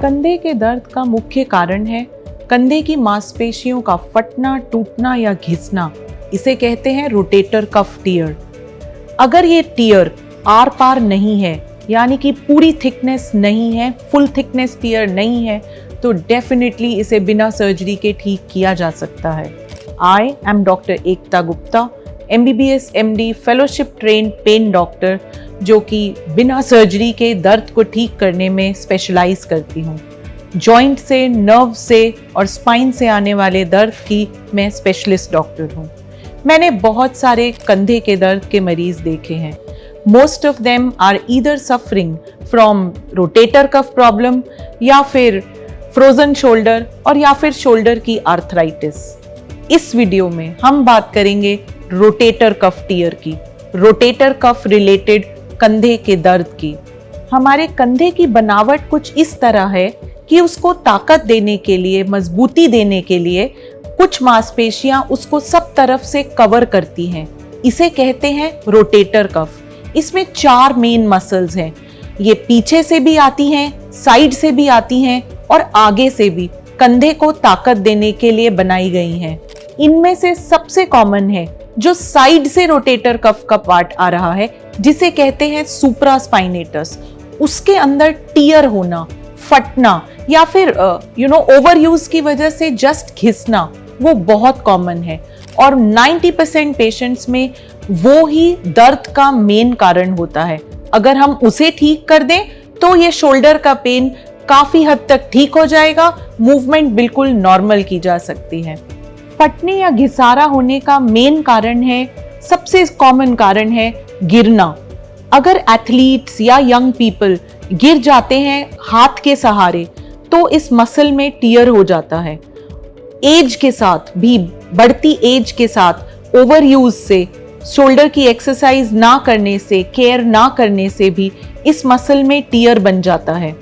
कंधे के दर्द का मुख्य कारण है कंधे की मांसपेशियों का फटना, टूटना या घिसना। इसे कहते हैं रोटेटर कफ टियर। अगर ये टियर आर पार नहीं है, यानी कि पूरी थिकनेस नहीं है, फुल थिकनेस टियर नहीं है, तो डेफिनेटली इसे बिना सर्जरी के ठीक किया जा सकता है। I am doctor Ekta Gupta, MBBS MD fellowship trained pain doctor, जो कि बिना सर्जरी के दर्द को ठीक करने में स्पेशलाइज करती हूँ। जॉइंट से, नर्व से और स्पाइन से आने वाले दर्द की मैं स्पेशलिस्ट डॉक्टर हूँ। मैंने बहुत सारे कंधे के दर्द के मरीज देखे हैं। Most of them are either suffering from rotator cuff problem या फिर फ्रोजन शोल्डर और या फिर शोल्डर की आर्थराइटिस। इस वीडियो में हम बात करेंगे रोटेटर कफ टियर की, रोटेटर कफ रिलेटेड कंधे के दर्द की। हमारे कंधे की बनावट कुछ इस तरह है कि उसको ताकत देने के लिए, मजबूती देने के लिए कुछ मांसपेशियां उसको सब तरफ से कवर करती हैं। इसे कहते हैं रोटेटर कफ। इसमें 4 मेन मसल्स हैं। ये पीछे से भी आती हैं, साइड से भी आती हैं और आगे से भी कंधे को ताकत देने के लिए बनाई गई हैं। इनमें से सबसे कॉमन है जो साइड से रोटेटर कफ का पार्ट आ रहा है, जिसे कहते हैं सुप्रास्पाइनेटस। उसके अंदर टियर होना, फटना या फिर ओवर यूज की वजह से जस्ट घिसना, वो बहुत कॉमन है और 90% पेशेंट्स में वो ही दर्द का मेन कारण होता है। अगर हम उसे ठीक कर दें तो ये शोल्डर का पेन काफी हद तक ठीक हो जाएगा, मूवमेंट बिल्कुल नॉर्मल की जा सकती है। फटने या घिसारा होने का मेन कारण है, सबसे कॉमन कारण है गिरना। अगर एथलीट्स या यंग पीपल गिर जाते हैं हाथ के सहारे तो इस मसल में टियर हो जाता है। एज के साथ भी, बढ़ती एज के साथ ओवर यूज से, शोल्डर की एक्सरसाइज ना करने से, केयर ना करने से भी इस मसल में टियर बन जाता है।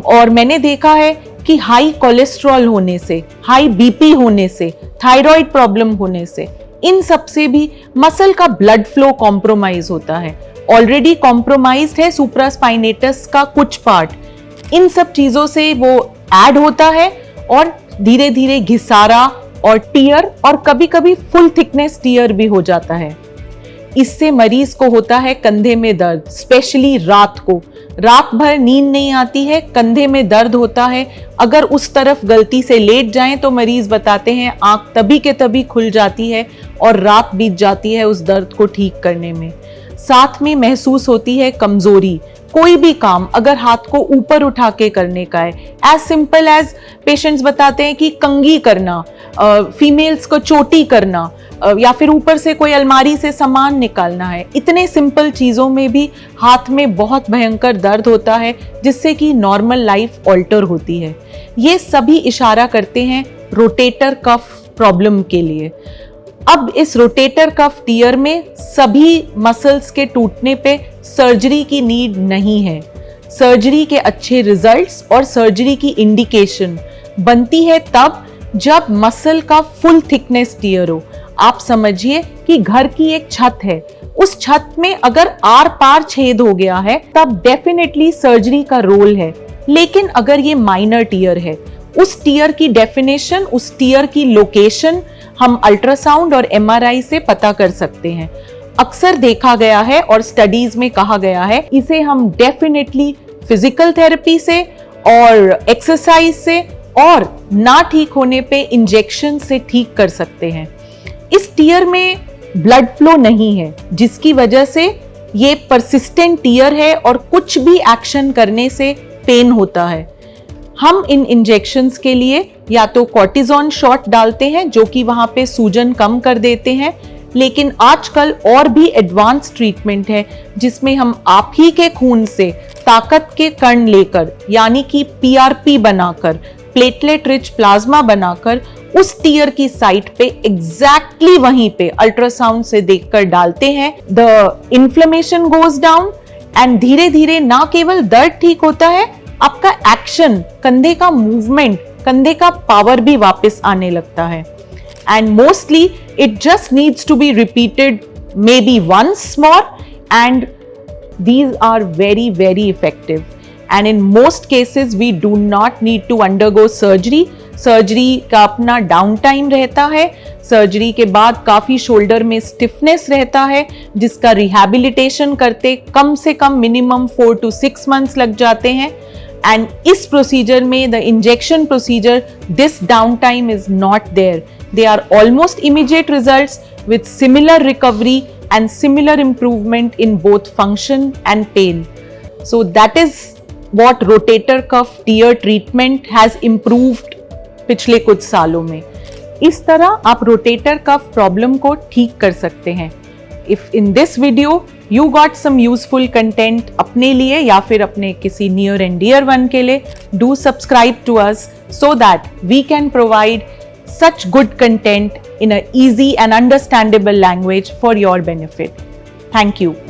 और मैंने देखा है कि हाई कोलेस्ट्रॉल होने से, हाई बीपी होने से, थायराइड प्रॉब्लम होने से, इन सब से भी मसल का ब्लड फ्लो कॉम्प्रोमाइज होता है। ऑलरेडी कॉम्प्रोमाइज्ड है सुप्रास्पाइनेटस का कुछ पार्ट। इन सब चीजों से वो ऐड होता है और धीरे धीरे घिसारा और टियर और कभी कभी फुल थिकनेस टियर भी हो जाता है। इससे मरीज को होता है कंधे में दर्द, स्पेशली रात को। रात भर नींद नहीं आती है, कंधे में दर्द होता है। अगर उस तरफ गलती से लेट जाएं तो मरीज बताते हैं आंख तभी के तभी खुल जाती है और रात बीत जाती है उस दर्द को ठीक करने में। साथ में महसूस होती है कमजोरी। कोई भी काम अगर हाथ को ऊपर उठा के करने का है, एज सिंपल एज पेशेंट्स बताते हैं कि कंघी करना, फीमेल्स को चोटी करना, या फिर ऊपर से कोई अलमारी से सामान निकालना है, इतने सिंपल चीजों में भी हाथ में बहुत भयंकर दर्द होता है, जिससे कि नॉर्मल लाइफ ऑल्टर होती है। ये सभी इशारा करते हैं रोटेटर कफ प्रॉब्लम के लिए। अब इस रोटेटर कफ टियर में सभी मसल्स के टूटने पे सर्जरी की नीड नहीं है। सर्जरी के अच्छे रिजल्ट्स और सर्जरी की इंडिकेशन बनती है तब जब मसल का फुल थिकनेस टियर हो। आप समझिए कि घर की एक छत है, उस छत में अगर आर पार छेद हो गया है तब डेफिनेटली सर्जरी का रोल है। लेकिन अगर ये माइनर टियर है, उस टियर की डेफिनेशन, उस टियर की लोकेशन हम अल्ट्रासाउंड और MRI से पता कर सकते हैं। अक्सर देखा गया है और स्टडीज में कहा गया है, इसे हम डेफिनेटली फिजिकल थेरेपी से और एक्सरसाइज से और ना ठीक होने पे इंजेक्शन से ठीक कर सकते हैं। इस टियर में ब्लड फ्लो नहीं है, जिसकी वजह से ये परसिस्टेंट टियर है और कुछ भी एक्शन करने से पेन होता है। हम इन इंजेक्शंस के लिए या तो कॉर्टिजोन शॉट डालते हैं जो कि वहां पे सूजन कम कर देते हैं, लेकिन आजकल और भी एडवांस ट्रीटमेंट है जिसमें हम आप ही के खून से ताकत के कण लेकर, यानी कि PRP बनाकर, प्लेटलेट रिच प्लाज्मा बनाकर उस टियर की साइट पे एग्जैक्टली वहीं पे अल्ट्रासाउंड से देखकर डालते हैं। The inflammation goes down and धीरे धीरे ना केवल दर्द ठीक होता है, आपका एक्शन, कंधे का मूवमेंट, कंधे का पावर भी वापस आने लगता है। And mostly it just needs to be repeated maybe once more, and these are very, very effective. and in most cases we do not need to undergo surgery. Surgery का अपना down time रहता है, surgery के बाद काफ़ी shoulder में stiffness रहता है जिसका रिहैबिलिटेशन करते कम से कम मिनिमम 4 to 6 months लग जाते हैं। एंड इस प्रोसीजर में the injection procedure, this down time is not there, they are almost immediate results with similar recovery and similar improvement in both function and pain. So that is what rotator cuff tear treatment has improved पिछले कुछ सालों में। इस तरह आप rotator cuff problem को ठीक कर सकते हैं। If in this video you got some useful content अपने लिए या फिर अपने किसी near and dear one के लिए, do subscribe to us so that we can provide such good content in an easy and understandable language for your benefit. Thank you.